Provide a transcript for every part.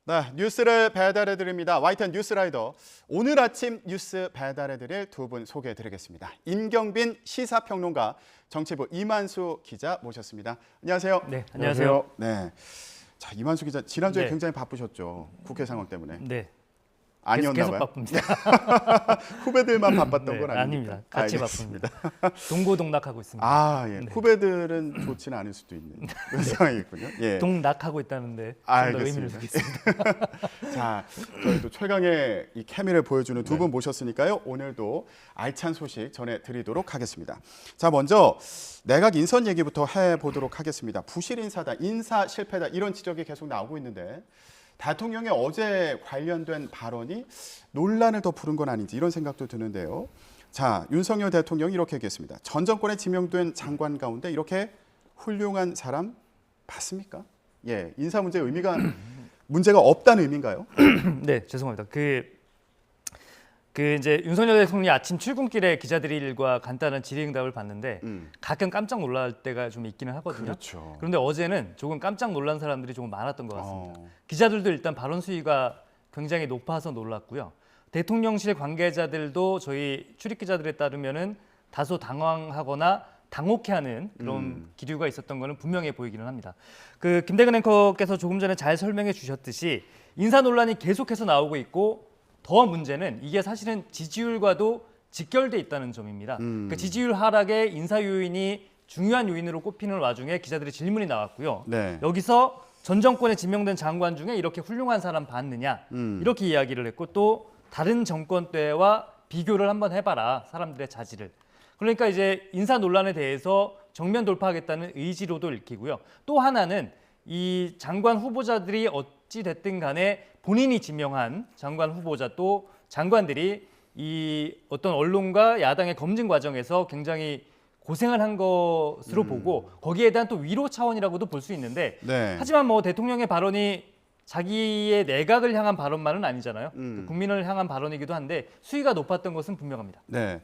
네, 뉴스를 배달해드립니다. YTN 뉴스라이더. 오늘 아침 뉴스 배달해드릴 두 분 소개해드리겠습니다. 임경빈 시사평론가, 정치부 이만수 기자 모셨습니다. 안녕하세요. 네, 안녕하세요. 네, 자 이만수 기자 지난주에 네. 굉장히 바쁘셨죠. 국회 상황 때문에. 네. 아니었나 계속 봐요. 바쁩니다. 후배들만 바빴던 네, 건 아닙니까? 아닙니다. 같이 알겠습니다. 바쁩니다. 동고동락하고 있습니다. 아, 예. 네. 후배들은 좋지는 않을 수도 있는 그런 상황이군요. 예. 동락하고 있다는데 좀 더 알겠습니다. 의미를 두겠습니다. 자, 저희도 최강의 이 케미를 보여주는 두 분 모셨으니까요. 오늘도 알찬 소식 전해드리도록 하겠습니다. 자, 먼저 내각 인선 얘기부터 해보도록 하겠습니다. 부실 인사다, 인사 실패다 이런 지적이 계속 나오고 있는데 대통령의 어제 관련된 발언이 논란을 더 부른 건 아닌지 이런 생각도 드는데요. 자, 윤석열 대통령이 이렇게 얘기했습니다. 전 정권에 지명된 장관 가운데 이렇게 훌륭한 사람 봤습니까? 예, 인사 문제 의미가 문제가 없다는 의미인가요? 네, 죄송합니다. 이제 윤석열 대통령이 아침 출근길에 기자들과 간단한 질의응답을 봤는데 가끔 깜짝 놀랄 때가 좀 있기는 하거든요. 그렇죠. 그런데 어제는 조금 깜짝 놀란 사람들이 조금 많았던 것 같습니다. 어. 기자들도 일단 발언 수위가 굉장히 높아서 놀랐고요. 대통령실 관계자들도 저희 출입 기자들에 따르면은 다소 당황하거나 당혹해하는 그런 기류가 있었던 거는 분명해 보이기는 합니다. 김대근 앵커께서 조금 전에 잘 설명해 주셨듯이 인사 논란이 계속해서 나오고 있고 더 문제는 이게 사실은 지지율과도 직결돼 있다는 점입니다. 지지율 하락의 인사 요인이 중요한 요인으로 꼽히는 와중에 기자들의 질문이 나왔고요. 네. 여기서 전 정권에 지명된 장관 중에 이렇게 훌륭한 사람 봤느냐 이렇게 이야기를 했고 또 다른 정권 때와 비교를 한번 해봐라 사람들의 자질을. 그러니까 이제 인사 논란에 대해서 정면 돌파하겠다는 의지로도 읽히고요. 또 하나는 이 장관 후보자들이 어찌 됐든 간에 본인이 지명한 장관 후보자 또 장관들이 이 어떤 언론과 야당의 검증 과정에서 굉장히 고생을 한 것으로 보고 거기에 대한 또 위로 차원이라고도 볼 수 있는데 네. 하지만 뭐 대통령의 발언이 자기의 내각을 향한 발언만은 아니잖아요. 국민을 향한 발언이기도 한데 수위가 높았던 것은 분명합니다. 네.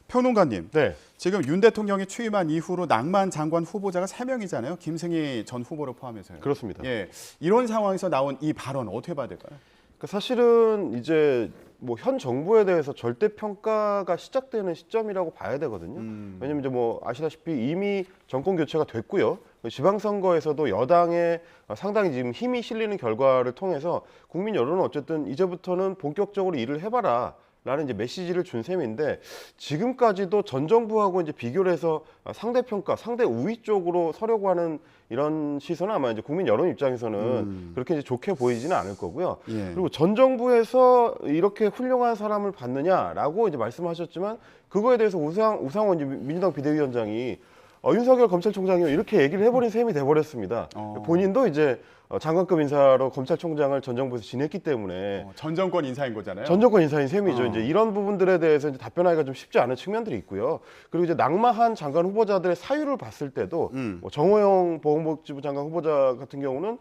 평론가님, 네. 지금 윤 대통령이 취임한 이후로 낭만 장관 후보자가 3명이잖아요. 김승희 전 후보를 포함해서요. 그렇습니다. 예, 이런 상황에서 나온 이 발언 어떻게 봐야 될까요? 그러니까 사실은 이제 뭐 현 정부에 대해서 절대 평가가 시작되는 시점이라고 봐야 되거든요. 왜냐면 이제 뭐 아시다시피 이미 정권 교체가 됐고요. 지방선거에서도 여당에 상당히 지금 힘이 실리는 결과를 통해서 국민 여론은 어쨌든 이제부터는 본격적으로 일을 해봐라. 라는 이제 메시지를 준 셈인데 지금까지도 전 정부하고 이제 비교를 해서 상대 평가, 상대 우위 쪽으로 서려고 하는 이런 시선은 아마 이제 국민 여론 입장에서는 그렇게 이제 좋게 보이지는 않을 거고요. 예. 그리고 전 정부에서 이렇게 훌륭한 사람을 봤느냐라고 이제 말씀하셨지만 그거에 대해서 우상원 이제 민주당 비대위원장이 윤석열 검찰총장이요 이렇게 얘기를 해버린 셈이 돼버렸습니다. 본인도 이제 장관급 인사로 검찰총장을 전 정부에서 지냈기 때문에 전 정권 인사인 거잖아요. 전 정권 인사인 셈이죠. 이제 이런 부분들에 대해서 이제 답변하기가 좀 쉽지 않은 측면들이 있고요. 그리고 이제 낙마한 장관 후보자들의 사유를 봤을 때도 뭐 정호영 보건복지부 장관 후보자 같은 경우는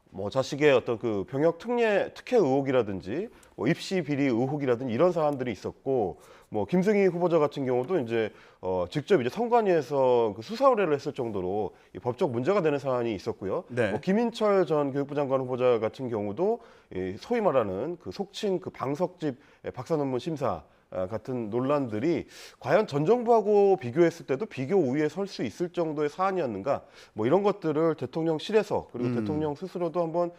뭐 자식의 어떤 그 병역 특혜 의혹이라든지 뭐 입시 비리 의혹이라든지 이런 사안들이 있었고 뭐 김승희 후보자 같은 경우도 이제 직접 이제 선관위에서 그 수사 의뢰를 했을 정도로 이 법적 문제가 되는 사안이 있었고요. 네. 뭐 김인철 전 교육부 장관 후보자 같은 경우도 이 소위 말하는 그 속칭 그 방석집 박사 논문 심사 같은 논란들이 과연 전 정부하고 비교했을 때도 비교 우위에 설 수 있을 정도의 사안이었는가 뭐 이런 것들을 대통령실에서 그리고 대통령 스스로도 한번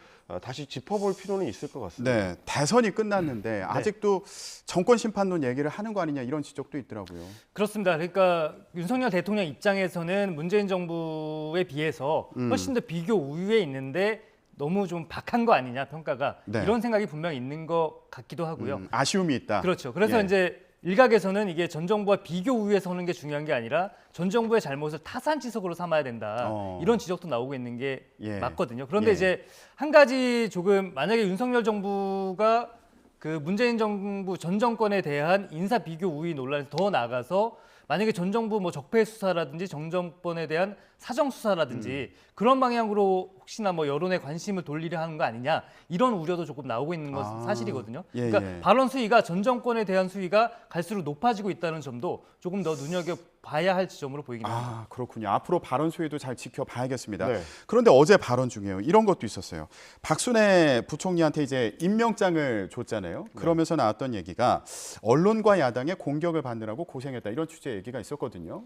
다시 짚어볼 필요는 있을 것 같습니다. 네, 대선이 끝났는데 아직도 정권 심판론 얘기를 하는 거 아니냐 이런 지적도 있더라고요. 그렇습니다. 그러니까 윤석열 대통령 입장에서는 문재인 정부에 비해서 훨씬 더 비교 우위에 있는데 너무 좀 박한 거 아니냐 평가가 네. 이런 생각이 분명 있는 것 같기도 하고요. 아쉬움이 있다. 그렇죠. 그래서 예. 이제 일각에서는 이게 전 정부와 비교 우위에 서는 게 중요한 게 아니라 전 정부의 잘못을 타산지석으로 삼아야 된다. 이런 지적도 나오고 있는 게 예. 맞거든요. 그런데 예. 이제 한 가지 조금 만약에 윤석열 정부가 그 문재인 정부 전 정권에 대한 인사 비교 우위 논란에서 더 나가서 만약에 전 정부 뭐 적폐 수사라든지 정 정권에 대한 사정 수사라든지 그런 방향으로 혹시나 뭐 여론의 관심을 돌리려 하는 거 아니냐 이런 우려도 조금 나오고 있는 것은 사실이거든요. 예, 그러니까 예. 발언 수위가 전 정권에 대한 수위가 갈수록 높아지고 있다는 점도 조금 더 눈여겨 봐야 할 지점으로 보이긴 합니다. 아, 그렇군요. 앞으로 발언 수위도 잘 지켜봐야겠습니다. 네. 그런데 어제 발언 중에요. 이런 것도 있었어요. 박순애 부총리한테 이제 임명장을 줬잖아요. 그러면서 나왔던 얘기가 언론과 야당의 공격을 받느라고 고생했다. 이런 취지의 얘기가 있었거든요.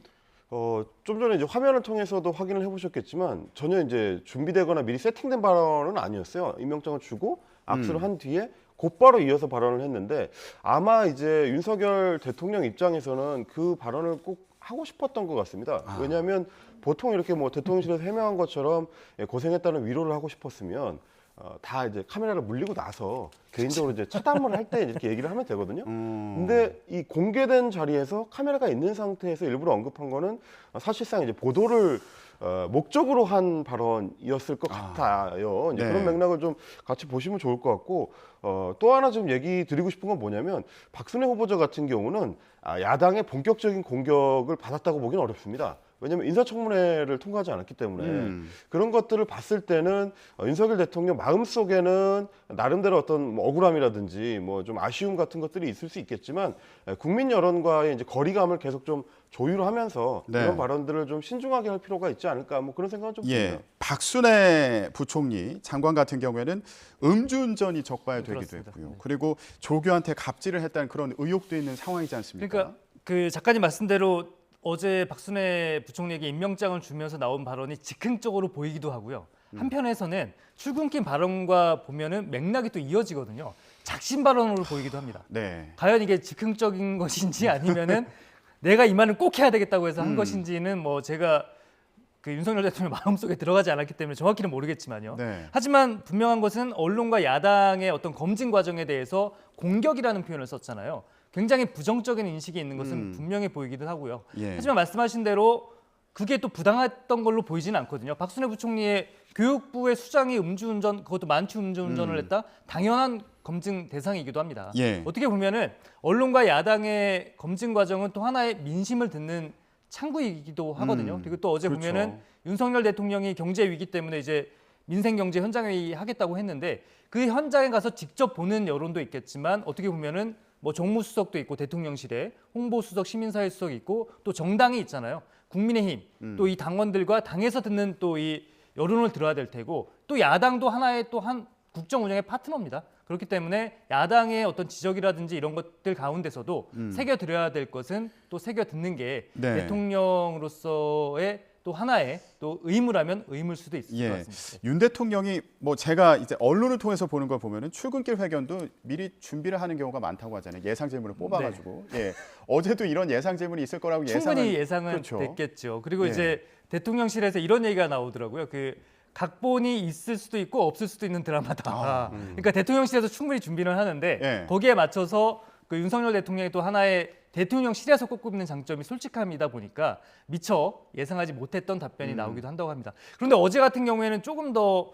좀 전에 이제 화면을 통해서도 확인을 해보셨겠지만 전혀 이제 준비되거나 미리 세팅된 발언은 아니었어요. 임명장을 주고 악수를 한 뒤에 곧바로 이어서 발언을 했는데 아마 이제 윤석열 대통령 입장에서는 그 발언을 꼭 하고 싶었던 것 같습니다. 왜냐하면 보통 이렇게 뭐 대통령실에서 해명한 것처럼 고생했다는 위로를 하고 싶었으면 다 이제 카메라를 물리고 나서 개인적으로 이제 차담을 할 때 이렇게 얘기를 하면 되거든요. 근데 이 공개된 자리에서 카메라가 있는 상태에서 일부러 언급한 거는 사실상 이제 보도를 목적으로 한 발언이었을 것 같아요. 이제 네. 그런 맥락을 좀 같이 보시면 좋을 것 같고 또 하나 좀 얘기 드리고 싶은 건 뭐냐면 박순애 후보자 같은 경우는 야당의 본격적인 공격을 받았다고 보기는 어렵습니다. 왜냐하면 인사청문회를 통과하지 않았기 때문에 그런 것들을 봤을 때는 윤석열 대통령 마음속에는 나름대로 어떤 뭐 억울함이라든지 뭐 좀 아쉬움 같은 것들이 있을 수 있겠지만 국민 여론과의 이제 거리감을 계속 좀 조율하면서 네. 이런 발언들을 좀 신중하게 할 필요가 있지 않을까 뭐 그런 생각은 좀 듭니다. 예, 박순애 부총리 장관 같은 경우에는 음주운전이 적발되기도 그렇습니다. 했고요. 네. 그리고 조교한테 갑질을 했다는 그런 의혹도 있는 상황이지 않습니까? 그러니까 그 작가님 말씀대로 어제 박순애 부총리에게 임명장을 주면서 나온 발언이 즉흥적으로 보이기도 하고요. 한편에서는 출근길 발언과 보면은 맥락이 또 이어지거든요. 작심 발언으로 보이기도 합니다. 네. 과연 이게 즉흥적인 것인지 아니면은 내가 이 말은 꼭 해야 되겠다고 해서 한 것인지는 뭐 제가 그 윤석열 대통령 마음속에 들어가지 않았기 때문에 정확히는 모르겠지만요. 네. 하지만 분명한 것은 언론과 야당의 어떤 검증 과정에 대해서 공격이라는 표현을 썼잖아요. 굉장히 부정적인 인식이 있는 것은 분명히 보이기도 하고요. 예. 하지만 말씀하신 대로 그게 또 부당했던 걸로 보이지는 않거든요. 박순애 부총리의 교육부의 수장이 음주운전, 그것도 만취 음주운전을 했다? 당연한 검증 대상이기도 합니다. 예. 어떻게 보면은 언론과 야당의 검증 과정은 또 하나의 민심을 듣는 창구이기도 하거든요. 그리고 또 어제 그렇죠. 보면은 윤석열 대통령이 경제 위기 때문에 이제 민생 경제 현장회의 하겠다고 했는데 그 현장에 가서 직접 보는 여론도 있겠지만 어떻게 보면은 뭐 정무수석도 있고 대통령실에 홍보수석, 시민사회 수석이 있고 또 정당이 있잖아요. 국민의힘 또 이 당원들과 당에서 듣는 또 이 여론을 들어야 될 테고 또 야당도 하나의 또 한 국정 운영의 파트너입니다. 그렇기 때문에 야당의 어떤 지적이라든지 이런 것들 가운데서도 새겨들어야 될 것은 또 새겨 듣는 게 네. 대통령으로서의 또 하나의 또 의무라면 의무일 수도 있을 것 예. 같습니다. 윤 대통령이 뭐 제가 이제 언론을 통해서 보는 걸 보면은 출근길 회견도 미리 준비를 하는 경우가 많다고 하잖아요. 예상 질문을 뽑아가지고. 예. 어제도 이런 예상 질문이 있을 거라고 충분히 예상은 그렇죠. 됐겠죠. 그리고 예. 이제 대통령실에서 이런 얘기가 나오더라고요. 그 각본이 있을 수도 있고 없을 수도 있는 드라마다. 그러니까 대통령실에서 충분히 준비를 하는데 예. 거기에 맞춰서 그 윤석열 대통령이 또 하나의 대통령실에서 꼽는 장점이 솔직함이다 보니까 미처 예상하지 못했던 답변이 나오기도 한다고 합니다. 그런데 어제 같은 경우에는 조금 더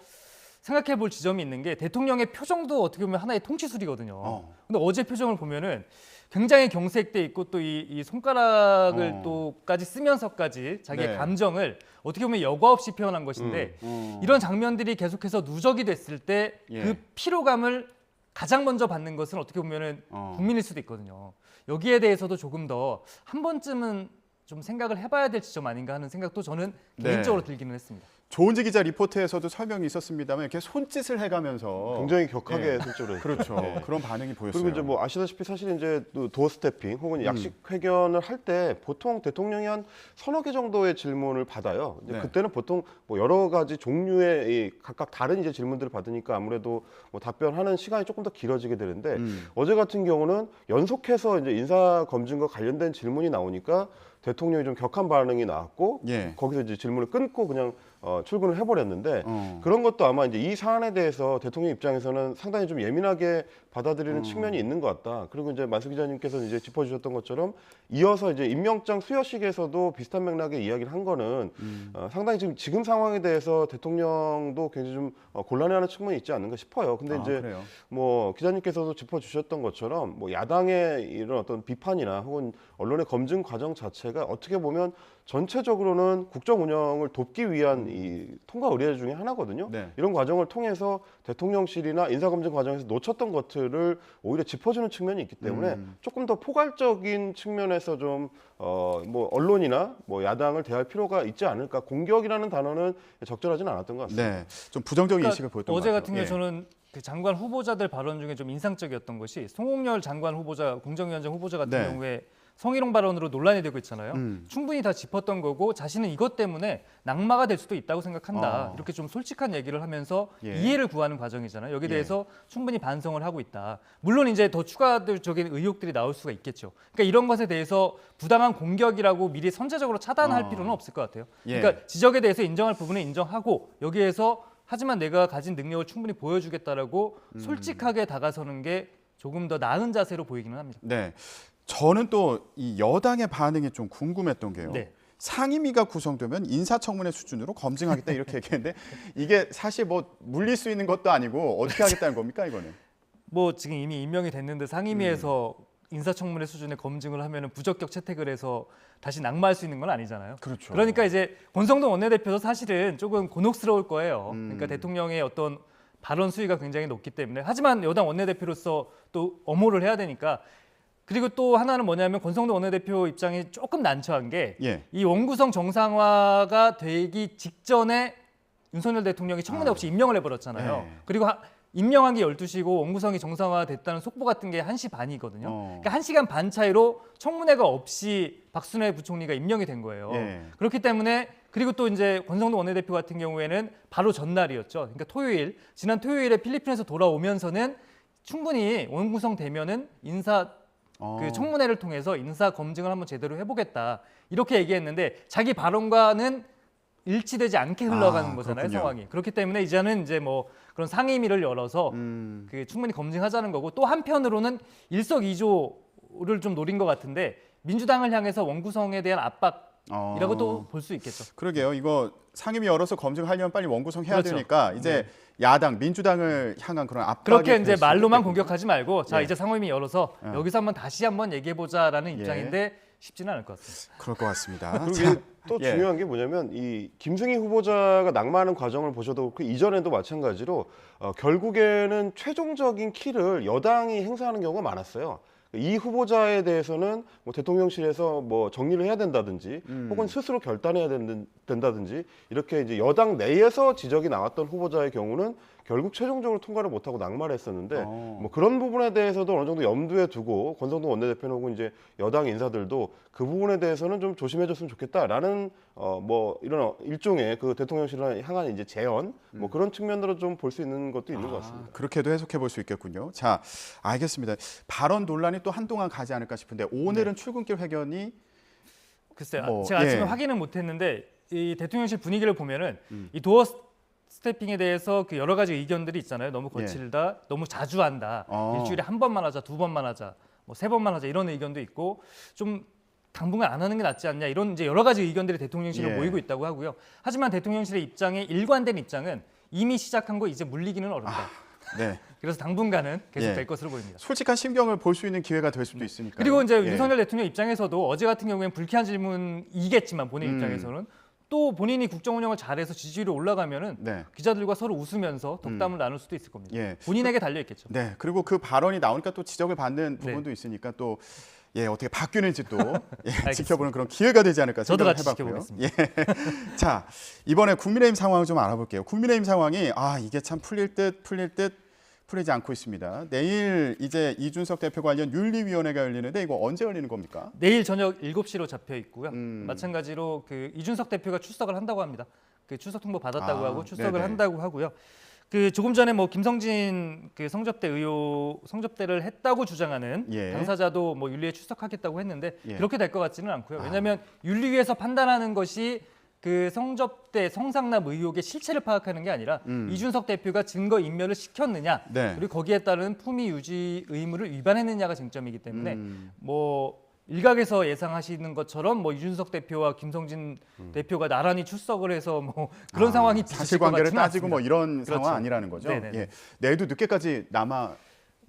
생각해 볼 지점이 있는 게 대통령의 표정도 어떻게 보면 하나의 통치술이거든요. 근데 어제 표정을 보면은 굉장히 경색돼 있고 또 이 손가락을 또까지 쓰면서까지 자기의 네. 감정을 어떻게 보면 여과 없이 표현한 것인데 이런 장면들이 계속해서 누적이 됐을 때 그 예. 피로감을 가장 먼저 받는 것은 어떻게 보면은 국민일 수도 있거든요. 여기에 대해서도 조금 더 한 번쯤은 좀 생각을 해봐야 될 지점 아닌가 하는 생각도 저는 네. 개인적으로 들기는 했습니다. 조은지 기자 리포트에서도 설명이 있었습니다만 이렇게 손짓을 해가면서 굉장히 격하게 예. 실제로 했죠. 그렇죠. 네. 그런 반응이 보였어요. 그리고 이제 뭐 아시다시피 사실 이제 또 도어 스태핑 혹은 약식 회견을 할 때 보통 대통령이 한 서너 개 정도의 질문을 받아요. 이제 네. 그때는 보통 뭐 여러 가지 종류의 이 각각 다른 이제 질문들을 받으니까 아무래도 뭐 답변하는 시간이 조금 더 길어지게 되는데 어제 같은 경우는 연속해서 이제 인사 검증과 관련된 질문이 나오니까 대통령이 좀 격한 반응이 나왔고 예. 거기서 이제 질문을 끊고 그냥 출근을 해버렸는데 그런 것도 아마 이제 이 사안에 대해서 대통령 입장에서는 상당히 좀 예민하게 받아들이는 측면이 있는 것 같다. 그리고 이제 만수 기자님께서 이제 짚어주셨던 것처럼 이어서 이제 임명장 수여식에서도 비슷한 맥락의 이야기를 한 거는 상당히 지금 상황에 대해서 대통령도 굉장히 좀 곤란해하는 측면이 있지 않는가 싶어요. 근데 이제 그래요? 뭐 기자님께서도 짚어주셨던 것처럼 뭐 야당의 이런 어떤 비판이나 혹은 언론의 검증 과정 자체가 어떻게 보면 전체적으로는 국정 운영을 돕기 위한 이 통과 의례 중에 하나거든요. 네. 이런 과정을 통해서 대통령실이나 인사검증 과정에서 놓쳤던 것들을 오히려 짚어주는 측면이 있기 때문에 조금 더 포괄적인 측면에서 좀 뭐 언론이나 뭐 야당을 대할 필요가 있지 않을까. 공격이라는 단어는 적절하진 않았던 것 같습니다. 네, 좀 부정적인 인식을 보였던 어제 것 같은 같아요. 경우 저는 그 장관 후보자들 발언 중에 좀 인상적이었던 것이 송홍열 장관 후보자, 공정위원장 후보자 같은 네. 경우에 성희롱 발언으로 논란이 되고 있잖아요. 충분히 다 짚었던 거고 자신은 이것 때문에 낙마가 될 수도 있다고 생각한다. 이렇게 좀 솔직한 얘기를 하면서 예. 이해를 구하는 과정이잖아요. 여기에 예. 대해서 충분히 반성을 하고 있다. 물론 이제 더 추가적인 의혹들이 나올 수가 있겠죠. 그러니까 이런 것에 대해서 부당한 공격이라고 미리 선제적으로 차단할 필요는 없을 것 같아요. 예. 그러니까 지적에 대해서 인정할 부분은 인정하고 여기에서 하지만 내가 가진 능력을 충분히 보여주겠다라고 솔직하게 다가서는 게 조금 더 나은 자세로 보이기는 합니다. 네, 저는 또 이 여당의 반응이 좀 궁금했던 게요. 네. 상임위가 구성되면 인사청문회 수준으로 검증하겠다 이렇게 얘기했는데 이게 사실 뭐 물릴 수 있는 것도 아니고 어떻게 하겠다는 겁니까 이거는? 뭐 지금 이미 임명이 됐는데 상임위에서 인사청문회 수준의 검증을 하면은 부적격 채택을 해서 다시 낙마할 수 있는 건 아니잖아요. 그렇죠. 그러니까 이제 권성동 원내대표도 사실은 조금 곤혹스러울 거예요. 그러니까 대통령의 어떤 발언 수위가 굉장히 높기 때문에 하지만 여당 원내대표로서 또 엄호를 해야 되니까 그리고 또 하나는 뭐냐면 권성동 원내대표 입장이 조금 난처한 게 이 예. 원구성 정상화가 되기 직전에 윤석열 대통령이 청문회 없이 임명을 해버렸잖아요. 예. 그리고 임명한 게 12시고 원구성이 정상화됐다는 속보 같은 게 1시 반이거든요. 그러니까 1시간 반 차이로 청문회가 없이 박순애 부총리가 임명이 된 거예요. 예. 그렇기 때문에 그리고 또 이제 권성동 원내대표 같은 경우에는 바로 전날이었죠. 그러니까 토요일, 지난 토요일에 필리핀에서 돌아오면서는 충분히 원구성 되면은 그 청문회를 통해서 인사 검증을 한번 제대로 해보겠다 이렇게 얘기했는데 자기 발언과는 일치되지 않게 흘러가는 거잖아요. 그렇군요. 상황이. 그렇기 때문에 이제는 이제 뭐 그런 상임위를 열어서 그 충분히 검증하자는 거고 또 한편으로는 일석이조를 좀 노린 것 같은데 민주당을 향해서 원구성에 대한 압박이라고도 볼 수 있겠죠. 그러게요. 이거 상임위 열어서 검증하려면 빨리 원구성 해야 그렇죠. 되니까 이제 야당 민주당을 향한 그런 압박이 그렇게 이제 될 수도 말로만 있겠군요. 공격하지 말고 자 예. 이제 상임위 열어서 여기서 한번 다시 한번 얘기해 보자라는 예. 입장인데 쉽지는 않을 것 같습니다. 그럴 것 같습니다. 그리고 자, 이게 또 예. 중요한 게 뭐냐면 이 김승희 후보자가 낙마하는 과정을 보셔도 그 이전에도 마찬가지로 결국에는 최종적인 키를 여당이 행사하는 경우가 많았어요. 이 후보자에 대해서는 뭐 대통령실에서 뭐 정리를 해야 된다든지 혹은 스스로 결단해야 된다든지 이렇게 이제 여당 내에서 지적이 나왔던 후보자의 경우는 결국 최종적으로 통과를 못하고 낙마를 했었는데 뭐 그런 부분에 대해서도 어느 정도 염두에 두고 권성동 원내대표는 혹은 이제 여당 인사들도 그 부분에 대해서는 좀 조심해줬으면 좋겠다라는 뭐 이런 일종의 그 대통령실을 향한 이제 재언 뭐 그런 측면으로 좀 볼 수 있는 것도 있는 것 같습니다. 그렇게도 해석해 볼 수 있겠군요. 자, 알겠습니다. 발언 논란이 또 한동안 가지 않을까 싶은데 오늘은 출근길 회견이 글쎄요. 뭐, 제가 아침에 예. 확인은 못했는데 이 대통령실 분위기를 보면은 이 도어 스태핑에 대해서 그 여러 가지 의견들이 있잖아요. 너무 거칠다, 너무 자주 한다. 일주일에 한 번만 하자, 두 번만 하자, 뭐 세 번만 하자 이런 의견도 있고 좀 당분간 안 하는 게 낫지 않냐 이런 이제 여러 가지 의견들이 대통령실에 예. 모이고 있다고 하고요. 하지만 대통령실의 입장에 일관된 입장은 이미 시작한 거 이제 물리기는 어렵다. 네. 그래서 당분간은 계속 예. 될 것으로 보입니다. 솔직한 심경을 볼 수 있는 기회가 될 수도 있으니까. 그리고 이제 예. 윤석열 대통령 입장에서도 어제 같은 경우에는 불쾌한 질문이겠지만 본인 입장에서는 또 본인이 국정 운영을 잘해서 지지율이 올라가면은 네. 기자들과 서로 웃으면서 덕담을 나눌 수도 있을 겁니다. 예. 본인에게 달려 있겠죠. 네. 그리고 그 발언이 나오니까 또 지적을 받는 부분도 있으니까 또 예, 어떻게 바뀌는지 또 예, 지켜보는 그런 기회가 되지 않을까 저도 생각을 같이 해봤고요. 지켜보겠습니다. 예. 자, 이번에 국민의힘 상황을 좀 알아볼게요. 국민의힘 상황이 이게 참 풀릴 듯 풀리지 않고 있습니다. 내일 이제 이준석 대표 관련 윤리위원회가 열리는데 이거 언제 열리는 겁니까? 내일 저녁 7시로 잡혀 있고요. 마찬가지로 그 이준석 대표가 출석을 한다고 합니다. 그 출석 통보 받았다고 하고 출석을 네네. 한다고 하고요. 그 조금 전에 뭐 김성진 그 성접대를 했다고 주장하는 예. 당사자도 뭐 윤리에 출석하겠다고 했는데 예. 그렇게 될 것 같지는 않고요. 왜냐하면 윤리위에서 판단하는 것이 그 성접대 성상납 의혹의 실체를 파악하는 게 아니라 이준석 대표가 증거 인멸을 시켰느냐 네. 그리고 거기에 따른 품위 유지 의무를 위반했느냐가 쟁점이기 때문에 뭐 일각에서 예상하시는 것처럼 뭐 이준석 대표와 김성진 대표가 나란히 출석을 해서 뭐 그런 상황이 빚어질 것 사실관계를 같지는 따지고 뭐 않습니다. 이런 그렇죠. 상황 아니라는 거죠. 네네네. 예. 내일도 늦게까지 남아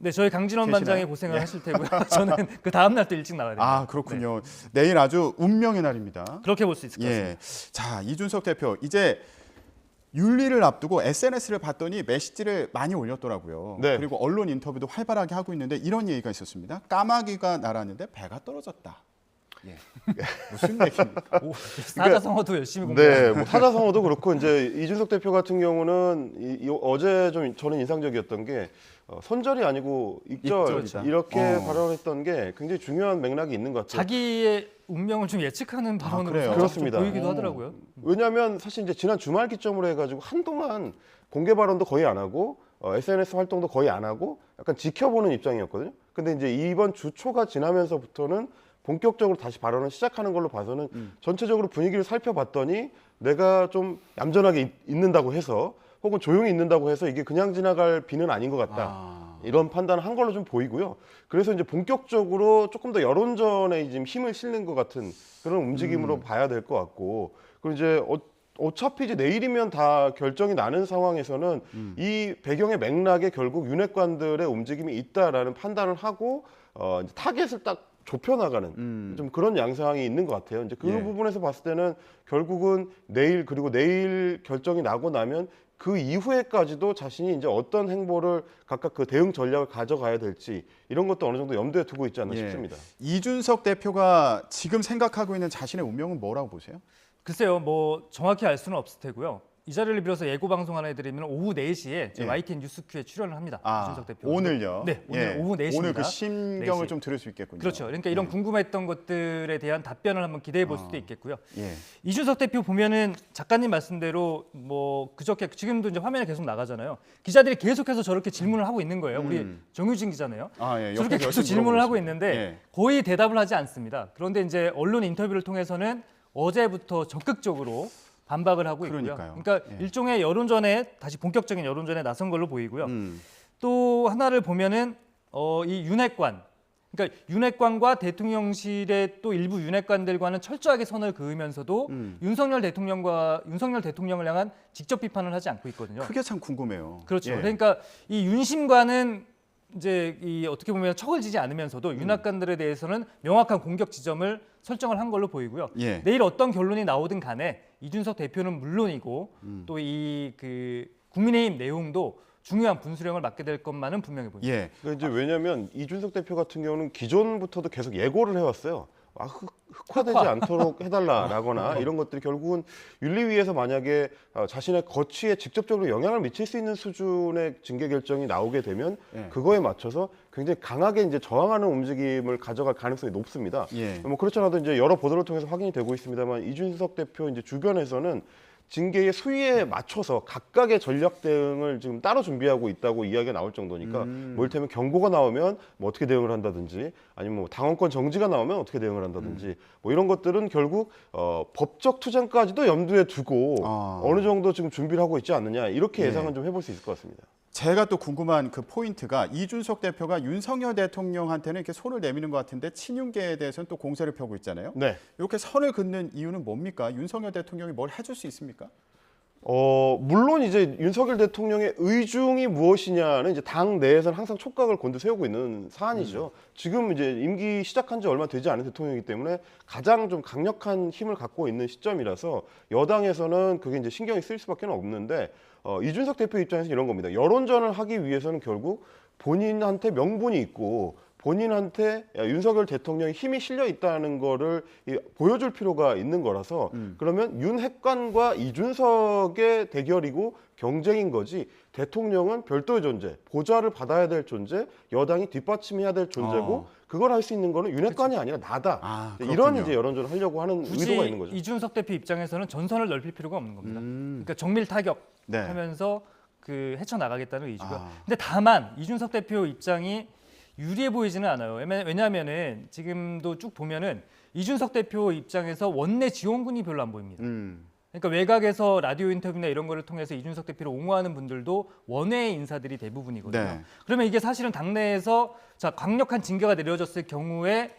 네, 저희 강진원 계시나요? 반장이 고생을 하실 테고요. 저는 그 다음 날 또 일찍 나가야 됩니다. 아, 그렇군요. 내일 아주 운명의 날입니다. 그렇게 볼 수 있을 것 같습니다. 예. 자, 이준석 대표 이제 윤리를 앞두고 SNS를 봤더니 메시지를 많이 올렸더라고요. 네. 그리고 언론 인터뷰도 활발하게 하고 있는데 이런 얘기가 있었습니다. 까마귀가 날았는데 배가 떨어졌다. 예. 무슨 얘기입니까? 오, 사자성어도 열심히 공부. 네, 뭐 사자성어도 그렇고 이제 이준석 대표 같은 경우는 어제 좀 저는 인상적이었던 게 선절이 아니고 익절 익절이다. 이렇게 어. 발언했던 게 굉장히 중요한 맥락이 있는 것 같아요. 자기의 운명을 좀 예측하는 발언으로 그래요? 살짝 그렇습니다. 좀 보이기도 하더라고요. 왜냐하면 사실 이제 지난 주말 기점으로 해가지고 한동안 공개 발언도 거의 안 하고 SNS 활동도 거의 안 하고 약간 지켜보는 입장이었거든요. 근데 이제 이번 주 초가 지나면서부터는 본격적으로 다시 발언을 시작하는 걸로 봐서는 전체적으로 분위기를 살펴봤더니 내가 좀 얌전하게 있는다고 해서 혹은 조용히 있는다고 해서 이게 그냥 지나갈 비는 아닌 것 같다. 아. 이런 판단을 한 걸로 좀 보이고요. 그래서 이제 본격적으로 조금 더 여론전에 지금 힘을 실는 것 같은 그런 움직임으로 봐야 될 것 같고, 그리고 이제 어차피 이제 내일이면 다 결정이 나는 상황에서는 이 배경의 맥락에 결국 윤핵관들의 움직임이 있다라는 판단을 하고 이제 타겟을 딱 좁혀나가는 좀 그런 양상이 있는 것 같아요. 이제 그 예. 부분에서 봤을 때는 결국은 내일 그리고 내일 결정이 나고 나면 그 이후에까지도 자신이 이제 어떤 행보를 각각 그 대응 전략을 가져가야 될지 이런 것도 어느 정도 염두에 두고 있지 않나 예. 싶습니다. 이준석 대표가 지금 생각하고 있는 자신의 운명은 뭐라고 보세요? 글쎄요, 뭐 정확히 알 수는 없을 테고요. 이 자리를 빌어서 예고 방송 하나 해드리면 오후 4시에 예. YTN 뉴스큐에 출연을 합니다. 아, 이준석 대표. 오늘요? 네, 오늘 오후 4시입니다. 오늘 그 심경을 4시. 좀 들을 수 있겠군요. 그렇죠. 그러니까 이런 궁금했던 것들에 대한 답변을 한번 기대해 볼 수도 있겠고요. 예. 이준석 대표 보면은 작가님 말씀대로 뭐 그저께 지금도 이제 화면에 계속 나가잖아요. 기자들이 계속해서 저렇게 질문을 하고 있는 거예요. 우리 정유진 기자네요. 아, 예. 저렇게 옆에서 계속 열심히 질문을 하고 물어보고 있는데 있습니다. 예. 거의 대답을 하지 않습니다. 그런데 이제 언론 인터뷰를 통해서는 어제부터 적극적으로 반박을 하고 있고요. 그러니까요. 그러니까 예. 일종의 여론전에 다시 본격적인 여론전에 나선 걸로 보이고요. 또 하나를 보면은 이 윤핵관, 그러니까 윤핵관과 대통령실의 또 일부 윤핵관들과는 철저하게 선을 그으면서도 윤석열 대통령을 향한 직접 비판을 하지 않고 있거든요. 그게 참 궁금해요. 그렇죠. 예. 그러니까 이 윤심과는 이제 이 어떻게 보면 척을 지지 않으면서도 윤핵관들에 대해서는 명확한 공격 지점을 설정을 한 걸로 보이고요. 예. 내일 어떤 결론이 나오든 간에 이준석 대표는 물론이고 또 이 그 국민의힘 내용도 중요한 분수령을 맡게 될 것만은 분명해 보입니다. 예. 그러니까 이제 왜냐하면 이준석 대표 같은 경우는 기존부터도 계속 예고를 해왔어요. 흑화되지 않도록 해달라라거나 이런 것들이 결국은 윤리위에서 만약에 자신의 거취에 직접적으로 영향을 미칠 수 있는 수준의 징계 결정이 나오게 되면 예. 그거에 맞춰서 굉장히 강하게 이제 저항하는 움직임을 가져갈 가능성이 높습니다. 예. 뭐 그렇지 않아도 이제 여러 보도를 통해서 확인이 되고 있습니다만 이준석 대표 이제 주변에서는 징계의 수위에 맞춰서 각각의 전략 대응을 지금 따로 준비하고 있다고 이야기가 나올 정도니까 뭐 이를테면 경고가 나오면 뭐 어떻게 대응을 한다든지 아니면 뭐 당원권 정지가 나오면 어떻게 대응을 한다든지 뭐 이런 것들은 결국 법적 투쟁까지도 염두에 두고 어느 정도 지금 준비를 하고 있지 않느냐 이렇게 예상은 좀 해볼 수 있을 것 같습니다. 제가 또 궁금한 그 포인트가 이준석 대표가 윤석열 대통령한테는 이렇게 손을 내미는 것 같은데 친윤계에 대해서는 또 공세를 펴고 있잖아요. 네. 이렇게 선을 긋는 이유는 뭡니까? 윤석열 대통령이 뭘 해줄 수 있습니까? 물론 이제 윤석열 대통령의 의중이 무엇이냐는 이제 당 내에서는 항상 촉각을 곤두세우고 있는 사안이죠. 지금 이제 임기 시작한 지 얼마 되지 않은 대통령이기 때문에 가장 좀 강력한 힘을 갖고 있는 시점이라서 여당에서는 그게 이제 신경이 쓰일 수밖에 없는데 이준석 대표 입장에서 이런 겁니다. 여론전을 하기 위해서는 결국 본인한테 명분이 있고 본인한테 윤석열 대통령이 힘이 실려 있다는 거를 보여줄 필요가 있는 거라서 그러면 윤핵관과 이준석의 대결이고 경쟁인 거지 대통령은 별도의 존재, 보좌를 받아야 될 존재, 여당이 뒷받침해야 될 존재고 그걸 할 수 있는 거는 윤핵관이 아니라 나다. 이런 그렇군요. 이제 여론전을 하려고 하는 굳이 의도가 있는 거죠. 이준석 대표 입장에서는 전선을 넓힐 필요가 없는 겁니다. 그러니까 정밀 타격하면서 그 헤쳐나가겠다는 의지고요. 근데 다만 이준석 대표 입장이 유리해 보이지는 않아요. 왜냐하면은 지금도 쭉 보면은 이준석 대표 입장에서 원내 지원군이 별로 안 보입니다. 그러니까 외곽에서 라디오 인터뷰나 이런 거를 통해서 이준석 대표를 옹호하는 분들도 원외 인사들이 대부분이거든요. 네. 그러면 이게 사실은 당내에서 자 강력한 징계가 내려졌을 경우에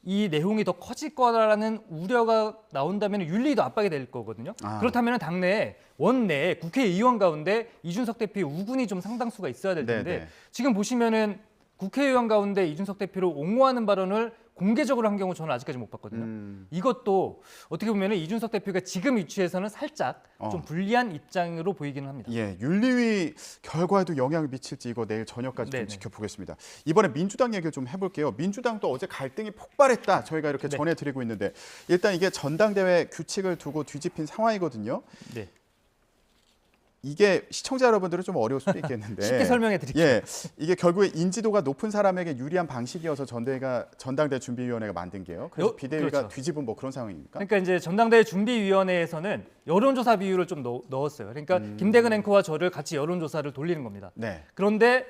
이 내용이 더 커질 거라는 우려가 나온다면 윤리도 압박이 될 거거든요. 그렇다면 당내에 원내에 국회의원 가운데 이준석 대표의 우군이 좀 상당수가 있어야 될 텐데 네네. 지금 보시면은 국회의원 가운데 이준석 대표를 옹호하는 발언을 공개적으로 한 경우 저는 아직까지 못 봤거든요. 이것도 어떻게 보면 이준석 대표가 지금 위치에서는 살짝 좀 불리한 입장으로 보이기는 합니다. 예, 윤리위 결과에도 영향을 미칠지 이거 내일 저녁까지 좀 네네. 지켜보겠습니다. 이번에 민주당 얘기를 좀 해볼게요. 민주당도 어제 갈등이 폭발했다. 저희가 이렇게 네. 전해드리고 있는데 일단 이게 전당대회 규칙을 두고 뒤집힌 상황이거든요. 네. 이게 시청자 여러분들은 좀 어려울 수도 있겠는데 쉽게 설명해 드릴게요. 예, 이게 결국에 인지도가 높은 사람에게 유리한 방식이어서 전당대 준비위원회가 만든 게요. 그래서 비대위가 그렇죠. 뒤집은 뭐 그런 상황입니까? 그러니까 이제 전당대회 준비위원회에서는 여론조사 비율을 좀 넣었어요. 그러니까 김대근 앵커와 저를 같이 여론조사를 돌리는 겁니다. 네. 그런데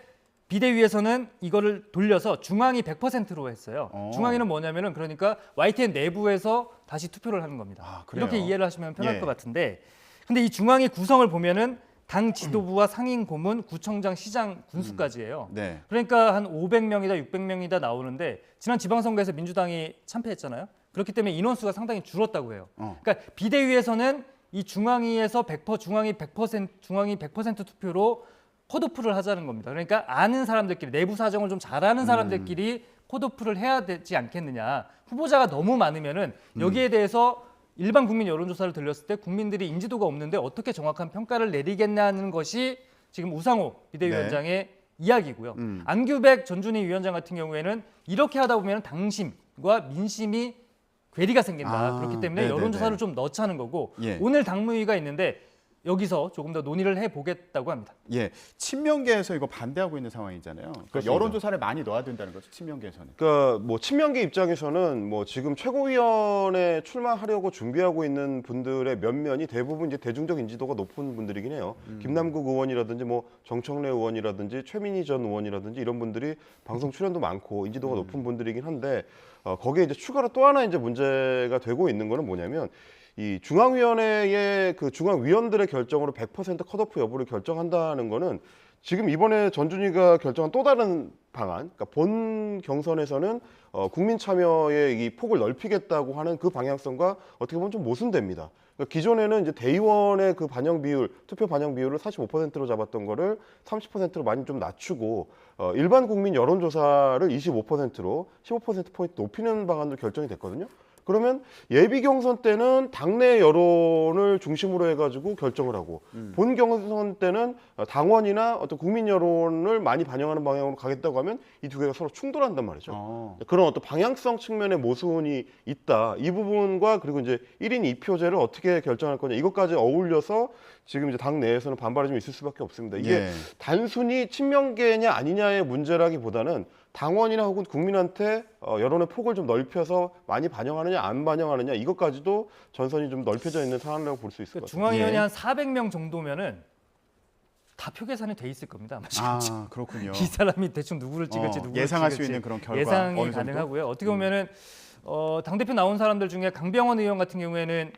비대위에서는 이거를 돌려서 중앙이 100%로 했어요. 중앙위는 뭐냐면은 그러니까 YTN 내부에서 다시 투표를 하는 겁니다. 아, 그래요? 이렇게 이해를 하시면 편할 예. 것 같은데, 근데 이 중앙위 구성을 보면은 당 지도부와 상임 고문, 구청장, 시장, 군수까지예요. 네. 그러니까 한 500명이다, 600명이다 나오는데 지난 지방선거에서 민주당이 참패했잖아요. 그렇기 때문에 인원수가 상당히 줄었다고 해요. 그러니까 비대위에서는 이 중앙위에서 100% 중앙위 100% 투표로 컷오프를 하자는 겁니다. 그러니까 아는 사람들끼리 내부 사정을 좀 잘 아는 사람들끼리 컷오프를 해야 되지 않겠느냐. 후보자가 너무 많으면은 여기에 대해서 일반 국민 여론조사를 들렸을 때 국민들이 인지도가 없는데 어떻게 정확한 평가를 내리겠냐는 것이 지금 우상호 비대위원장의 이야기고요. 안규백 전준희 위원장 같은 경우에는 이렇게 하다 보면 당심과 민심이 괴리가 생긴다. 그렇기 때문에 네네네. 여론조사를 좀 넣자는 거고 예. 오늘 당무위가 있는데 여기서 조금 더 논의를 해보겠다고 합니다. 예, 친명계에서 이거 반대하고 있는 상황이잖아요. 그러니까 그렇습니다. 여론조사를 많이 넣어야 된다는 거죠. 친명계에서는. 그러니까 뭐 친명계 입장에서는 뭐 지금 최고위원에 출마하려고 준비하고 있는 분들의 면면이 대부분 이제 대중적 인지도가 높은 분들이긴 해요. 김남국 의원이라든지 뭐 정청래 의원이라든지 최민희 전 의원이라든지 이런 분들이 방송 출연도 많고 인지도가 높은 분들이긴 한데 거기에 이제 추가로 또 하나 이제 문제가 되고 있는 거는 뭐냐면 이 중앙위원회의 그 중앙위원들의 결정으로 100% 컷오프 여부를 결정한다는 거는 지금 이번에 전준희가 결정한 또 다른 방안, 그러니까 본 경선에서는 국민 참여의 이 폭을 넓히겠다고 하는 그 방향성과 어떻게 보면 좀 모순됩니다. 그러니까 기존에는 이제 대의원의 그 반영 비율, 투표 반영 비율을 45%로 잡았던 거를 30%로 많이 좀 낮추고 일반 국민 여론조사를 25%로 15%포인트 높이는 방안도 결정이 됐거든요. 그러면 예비 경선 때는 당내 여론을 중심으로 해가지고 결정을 하고 본 경선 때는 당원이나 어떤 국민 여론을 많이 반영하는 방향으로 가겠다고 하면 이 두 개가 서로 충돌한단 말이죠. 그런 어떤 방향성 측면의 모순이 있다. 이 부분과 그리고 이제 1인 2표제를 어떻게 결정할 거냐 이것까지 어울려서 지금 이제 당 내에서는 반발이 좀 있을 수밖에 없습니다. 이게 예. 단순히 친명계냐 아니냐의 문제라기보다는 당원이나 혹은 국민한테 여론의 폭을 좀 넓혀서 많이 반영하느냐 안 반영하느냐 이것까지도 전선이 좀 넓혀져 있는 상황이라고 볼 수 있을 것 같아요. 중앙위원회 예. 한 400명 정도면은 다 표 계산이 돼 있을 겁니다. 아마 지금. 아, 그렇군요. 이 사람이 대충 누구를 찍을지 누구를 예상할 수 찍을지 있는 그런 결과 예상이 어느 정도? 가능하고요. 어떻게 보면은 당대표 나온 사람들 중에 강병원 의원 같은 경우에는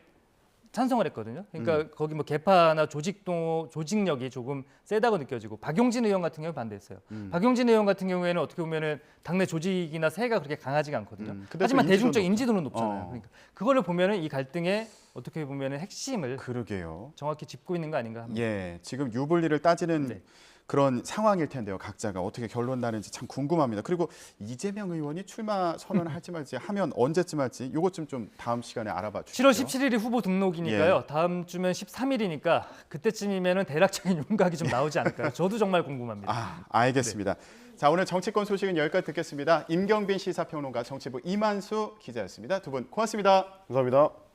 찬성을 했거든요. 그러니까 거기 뭐 개파나 조직력이 조금 세다고 느껴지고 박용진 의원 같은 경우 반대했어요. 박용진 의원 같은 경우에는 어떻게 보면은 당내 조직이나 세가 그렇게 강하지가 않거든요. 근데 하지만 또 대중적 인지도는 인지도는 높잖아요. 어. 그러니까 그거를 보면은 이 갈등의 어떻게 보면은 핵심을 그러게요. 정확히 짚고 있는 거 아닌가 합니다. 예, 지금 유불리를 따지는 네. 그런 상황일 텐데요. 각자가 어떻게 결론 나는지 참 궁금합니다. 그리고 이재명 의원이 출마 선언을 할지 말지 하면 언제쯤 할지 이것 좀 다음 시간에 알아봐 주시죠. 7월 17일이 후보 등록이니까요. 예. 다음 주면 13일이니까 그때쯤이면은 대략적인 윤곽이 좀 나오지 않을까요? 저도 정말 궁금합니다. 아, 알겠습니다. 자, 오늘 정치권 소식은 여기까지 듣겠습니다. 임경빈 시사평론가, 정치부 이만수 기자였습니다. 두 분 고맙습니다. 감사합니다.